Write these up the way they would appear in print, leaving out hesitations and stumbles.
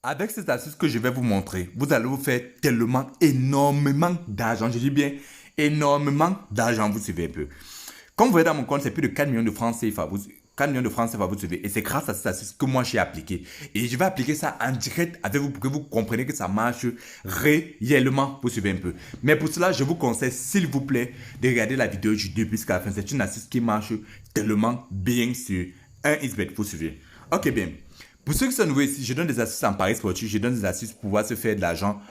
Avec cette astuce que je vais vous montrer, vous allez vous faire tellement, énormément d'argent. Je dis bien énormément d'argent, vous suivez un peu. Comme vous voyez dans mon compte, c'est plus de 4 millions de francs CFA. 4 millions de francs CFA, vous suivez. Et c'est grâce à cette astuce que moi j'ai appliqué. Et je vais appliquer ça en direct avec vous pour que vous compreniez que ça marche réellement. Vous suivez un peu. Mais pour cela, je vous conseille, s'il vous plaît, de regarder la vidéo du début jusqu'à la fin. C'est une astuce qui marche tellement bien sur un XBet. Vous suivez. Ok, bien. Pour ceux qui sont nouveaux ici, je donne des astuces en paris sportif, je donne des astuces pour pouvoir se faire de l'argent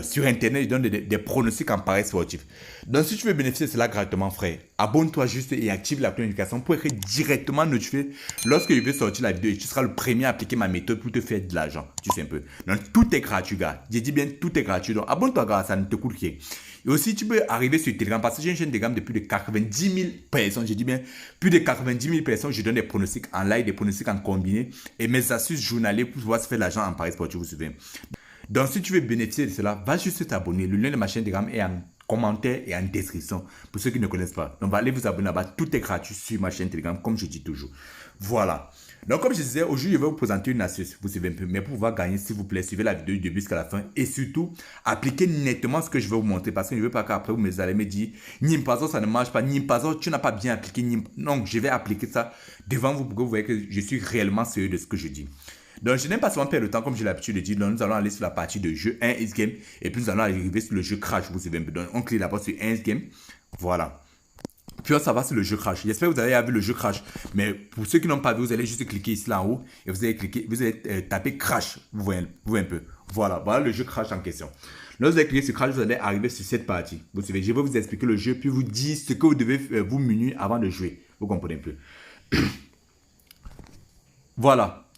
sur Internet, je donne des pronostics en paris sportif. Donc si tu veux bénéficier de cela gratuitement, frère, abonne-toi juste et active la notification pour être directement notifié lorsque je vais sortir la vidéo et tu seras le premier à appliquer ma méthode pour te faire de l'argent. Tu sais un peu. Donc tout est gratuit, gars. J'ai dit bien tout est gratuit. Donc abonne-toi, gars, ça ne te coûte rien. Et aussi, tu peux arriver sur Telegram parce que j'ai une chaîne Telegram de plus de 90 000 personnes. Je dis bien plus de 90 000 personnes. Je donne des pronostics en live, des pronostics en combiné et mes astuces journalières pour pouvoir se faire de l'argent en paris sportif, vous savez. Donc, si tu veux bénéficier de cela, va juste t'abonner. Le lien de ma chaîne Telegram est en commentaire et en description pour ceux qui ne connaissent pas. Donc, allez vous abonner là-bas. Tout est gratuit sur ma chaîne Telegram, comme je dis toujours. Voilà. Donc, comme je disais, aujourd'hui, je vais vous présenter une astuce, vous suivez un peu. Mais pour pouvoir gagner, s'il vous plaît, suivez la vidéo du début jusqu'à la fin. Et surtout, appliquez nettement ce que je vais vous montrer. Parce que je ne veux pas qu'après, vous allez me dire, Nimpazo, ça ne marche pas. Nimpazo, tu n'as pas bien appliqué. Non, je vais appliquer ça devant vous pour que vous voyez que je suis réellement sérieux de ce que je dis. Donc, je n'aime pas souvent perdre le temps, comme j'ai l'habitude de dire. Donc, nous allons aller sur la partie de jeu 1 X-Game. Et puis, nous allons arriver sur le jeu Crash, vous suivez un peu. Donc, on clique d'abord sur 1 X-Game. Voilà. Puis on s'en va sur le jeu Crash. J'espère que vous avez vu le jeu Crash. Mais pour ceux qui n'ont pas vu, vous allez juste cliquer ici là en haut et vous allez cliquer, vous allez taper Crash. Vous voyez un peu. Voilà, voilà le jeu Crash en question. Là, vous allez cliquer sur Crash, vous allez arriver sur cette partie. Vous savez, je vais vous expliquer le jeu puis vous dire ce que vous devez vous munir avant de jouer. Vous comprenez un peu. Voilà.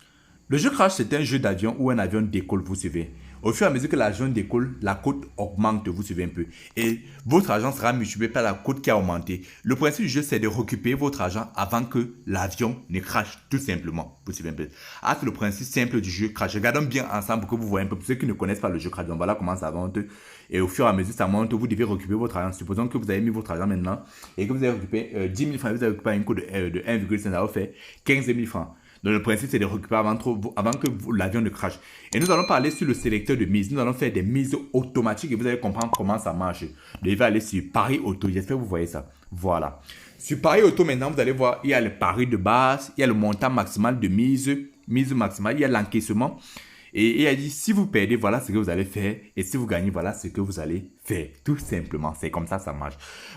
Le jeu Crash, c'est un jeu d'avion où un avion décolle, vous suivez. Au fur et à mesure que l'avion décolle, la cote augmente, vous suivez un peu. Et votre argent sera multiplié par la cote qui a augmenté. Le principe du jeu, c'est de récupérer votre argent avant que l'avion ne crache, tout simplement. Vous suivez un peu. Ah, c'est le principe simple du jeu Crash. Regardons bien ensemble pour que vous voyez un peu. Pour ceux qui ne connaissent pas le jeu Crash, donc voilà comment ça monte. Et au fur et à mesure, ça monte, vous devez récupérer votre argent. Supposons que vous avez mis votre argent maintenant et que vous avez récupéré 10 000 francs, vous avez récupéré une cote de 1,5, ça va faire 15 000 francs. Donc le principe, c'est de récupérer avant que l'avion ne crache. Et nous allons parler sur le sélecteur de mise. Nous allons faire des mises automatiques et vous allez comprendre comment ça marche. Vous devez aller sur Paris Auto. J'espère que vous voyez ça. Voilà. Sur Paris Auto, maintenant, vous allez voir, il y a le pari de base, il y a le montant maximal de mise maximale, il y a l'encaissement. Et il a dit, si vous perdez, voilà ce que vous allez faire. Et si vous gagnez, voilà ce que vous allez faire. Tout simplement, c'est comme ça marche.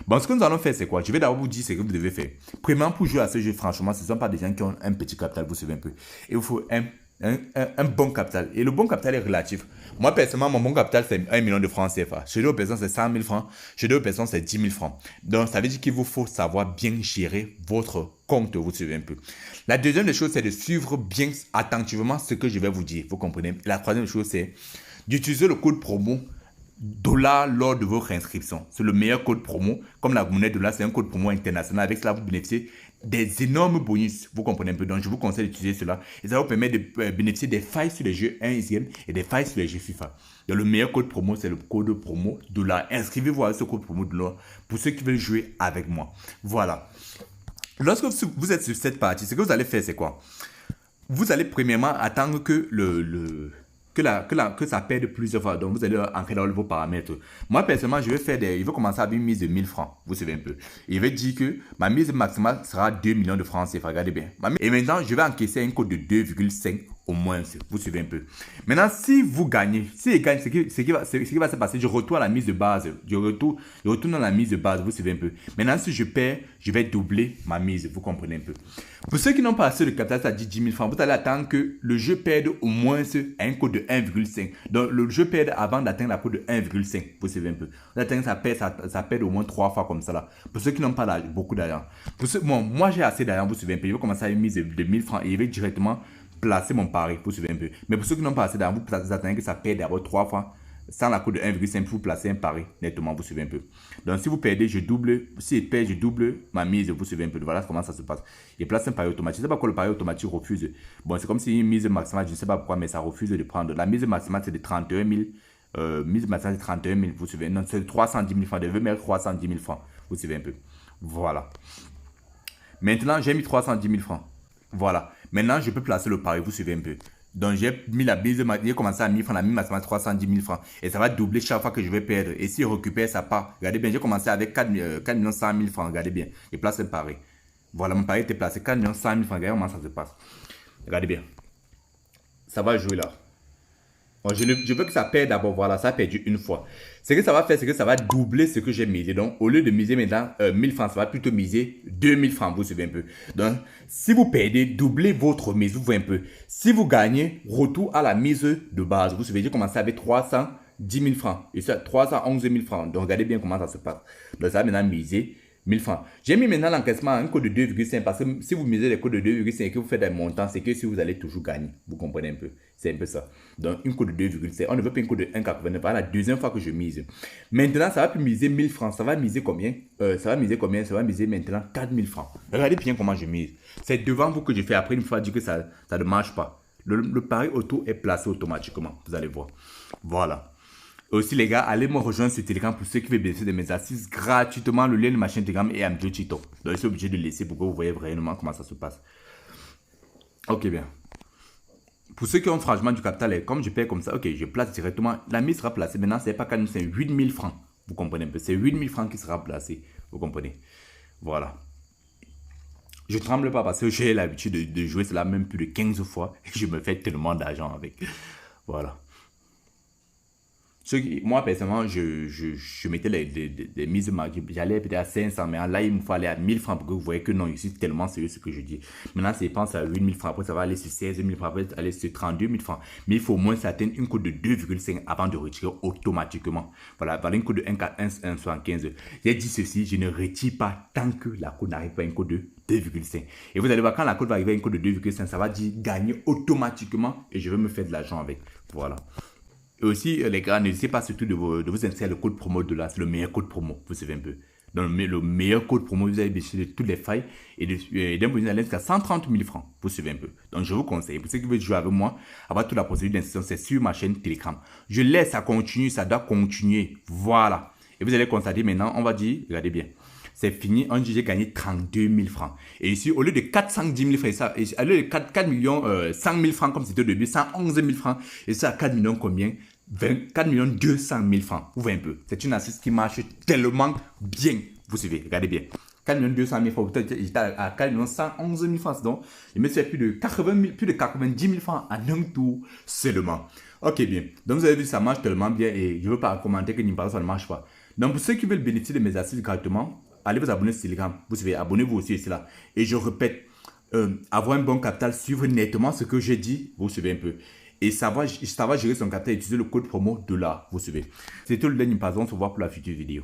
Bon, ce que nous allons faire, c'est quoi? Je vais d'abord vous dire ce que vous devez faire. Premièrement, pour jouer à ce jeu, franchement, ce ne sont pas des gens qui ont un petit capital, vous savez un peu. Il vous faut un bon capital. Et le bon capital est relatif. Moi, personnellement, mon bon capital, c'est 1 million de francs CFA. Chez d'autres personnes, c'est 100 000 francs. Chez d'autres personnes, c'est 10 000 francs. Donc, ça veut dire qu'il vous faut savoir bien gérer votre compte, vous suivez un peu. La deuxième des choses, c'est de suivre bien attentivement ce que je vais vous dire. Vous comprenez? La troisième chose, c'est d'utiliser le code promo dollar lors de votre inscription. C'est le meilleur code promo. Comme la monnaie dollar, c'est un code promo international. Avec cela, vous bénéficiez des énormes bonus. Vous comprenez un peu. Donc, je vous conseille d'utiliser cela. Et ça vous permet de bénéficier des failles sur les jeux 1xM et des failles sur les jeux FIFA. Donc, le meilleur code promo, c'est le code promo dollar. Inscrivez-vous à ce code promo dollar pour ceux qui veulent jouer avec moi. Voilà. Lorsque vous êtes sur cette partie, ce que vous allez faire, c'est quoi? Vous allez premièrement attendre que que ça perde plusieurs fois. Donc, vous allez entrer dans vos paramètres. Moi, personnellement, je vais commencer avec une mise de 1000 francs. Vous savez un peu. Et je vais dire que ma mise maximale sera 2 millions de francs CFA. Regardez bien. Et maintenant, je vais encaisser un code de 2,5 au moins. Vous suivez un peu. Maintenant, si vous gagnez, si il gagne, ce qui va se passer, je retourne à la mise de base. Je retourne à la mise de base. Vous suivez un peu. Maintenant, si je perds, je vais doubler ma mise. Vous comprenez un peu. Pour ceux qui n'ont pas assez de capital, ça dit 10 000 francs, vous allez attendre que le jeu perde au moins un code de 1,5. Donc, le jeu perd avant d'atteindre la cote de 1,5. Vous savez un peu. Vous atteignez, ça perd au moins 3 fois comme ça là. Pour ceux qui n'ont pas beaucoup d'argent. Bon, moi j'ai assez d'argent, vous savez un peu. Je vais commencer à une mise de 1000 francs et je vais directement placer mon pari. Vous savez un peu. Mais pour ceux qui n'ont pas assez d'argent, vous attendez que ça perde d'abord 3 fois. Sans la cote de 1,5 pour placer un pari nettement, vous suivez un peu. Donc, si vous perdez, je double. Si je perds, je double ma mise, vous suivez un peu. Voilà comment ça se passe. Et place un pari automatique. Je ne sais pas pourquoi le pari automatique refuse. Bon, c'est comme si une mise maximale, je ne sais pas pourquoi, mais ça refuse de prendre. La mise maximale, c'est de 31 000. Mise maximale, c'est 31 000, vous suivez. Non, c'est 310 000 francs. Je vais mettre 310 000 francs. Vous suivez un peu. Voilà. Maintenant, j'ai mis 310 000 francs. Voilà. Maintenant, je peux placer le pari, vous suivez un peu. Donc, j'ai mis la mise, j'ai commencé à 1000 francs, la mise maximale 310 000 francs. Et ça va doubler chaque fois que je vais perdre. Et si je récupère, ça part. Regardez bien, j'ai commencé avec 4 100 000 francs. Regardez bien. Et place un pari. Voilà, mon pari était placé 4 100 000 francs. Regardez comment ça se passe. Regardez bien. Ça va jouer là. Bon, je veux que ça perde d'abord. Voilà, ça a perdu une fois. Ce que ça va faire, c'est que ça va doubler ce que j'ai misé. Donc, au lieu de miser maintenant 1000 francs, ça va plutôt miser 2000 francs. Vous suivez un peu. Donc, si vous perdez, doublez votre mise. Vous voyez un peu. Si vous gagnez, retour à la mise de base. Vous suivez, j'ai commencé avec 310 000 francs. Et ça, 311 000 francs. Donc, regardez bien comment ça se passe. Donc, ça va maintenant miser 1000 francs. J'ai mis maintenant l'encaissement à un code de 2,5 parce que si vous misez les codes de 2,5 et que vous faites des montants, c'est que si vous allez toujours gagner. Vous comprenez un peu. C'est un peu ça. Donc, une code de 2,5. On ne veut pas une code de 1,89. Voilà la deuxième fois que je mise. Maintenant, ça va plus miser 1000 francs. Ça va miser combien? Ça va miser combien? Ça va miser maintenant 4000 francs. Regardez bien comment je mise. C'est devant vous que je fais après une fois dire que ça ne marche pas. Le pari auto est placé automatiquement. Vous allez voir. Voilà. Aussi, les gars, allez me rejoindre sur Telegram pour ceux qui veulent bénéficier de mes assises gratuitement. Le lien de ma chaîne Telegram est en deux TikTok. Donc, je suis obligé de laisser pour que vous voyez vraiment comment ça se passe. Ok, bien. Pour ceux qui ont franchement du capital, comme je paye comme ça, ok, je place directement. La mise sera placée. Maintenant, c'est pas 4 000, c'est 8 000 francs. Vous comprenez un peu? C'est 8 000 francs qui sera placé. Vous comprenez? Voilà. Je ne tremble pas parce que j'ai l'habitude de jouer cela même plus de 15 fois. Et je me fais tellement d'argent avec. Voilà. Moi, personnellement, je mettais des mises marquées. J'allais peut-être à 500, mais là, il me faut aller à 1000 francs pour que vous voyez que non, je suis tellement sérieux ce que je dis. Maintenant, je pense à 8000 francs. Après, ça va aller sur 16 000 francs. Après, aller sur 32 000 francs. Mais il faut au moins s'atteindre une cote de 2,5 avant de retirer automatiquement. Voilà, une cote de 1,75. J'ai dit ceci, je ne retire pas tant que la cote n'arrive pas à une cote de 2,5. Et vous allez voir, quand la cote va arriver à une cote de 2,5, ça va dire gagner automatiquement et je vais me faire de l'argent avec. Voilà. Et aussi, les gars, n'hésitez pas surtout de vous inscrire le code promo de là. C'est le meilleur code promo, vous savez un peu. Donc, le meilleur code promo, vous allez bénéficier de toutes les failles et d'un bonus à l'aide jusqu'à 130 000 francs. Vous suivez un peu. Donc, je vous conseille. Pour ceux qui veulent jouer avec moi, avoir toute la procédure d'inscription, c'est sur ma chaîne Telegram. Je laisse ça continuer, ça doit continuer. Voilà. Et vous allez constater maintenant, on va dire, regardez bien. C'est fini, on dit j'ai gagné 32 000 francs. Et ici, au lieu de 410 000 francs, ça, au lieu de 4 millions 100 000 francs comme c'était au début, 111 000 francs, et ça à 4 millions combien? 24 millions 200 000 francs. Vous voyez un peu. C'est une assise qui marche tellement bien. Vous suivez, regardez bien. 4 millions 200 000 francs. J'étais à 4 millions 111 000 francs. Donc, je me suis fait plus de 90 000 francs en un tour seulement. Ok, bien. Donc, vous avez vu, ça marche tellement bien et je ne veux pas commenter que ça ne marche pas. Donc, pour ceux qui veulent bénéficier de mes assises gratuitement, allez vous abonner sur Telegram. Vous savez, abonnez-vous aussi ici là. Et je répète, avoir un bon capital, suivre nettement ce que j'ai dit, vous suivez un peu. Et ça va gérer son capital, utiliser le code promo de là, vous suivez. C'était le dernier pas, on se voit pour la future vidéo.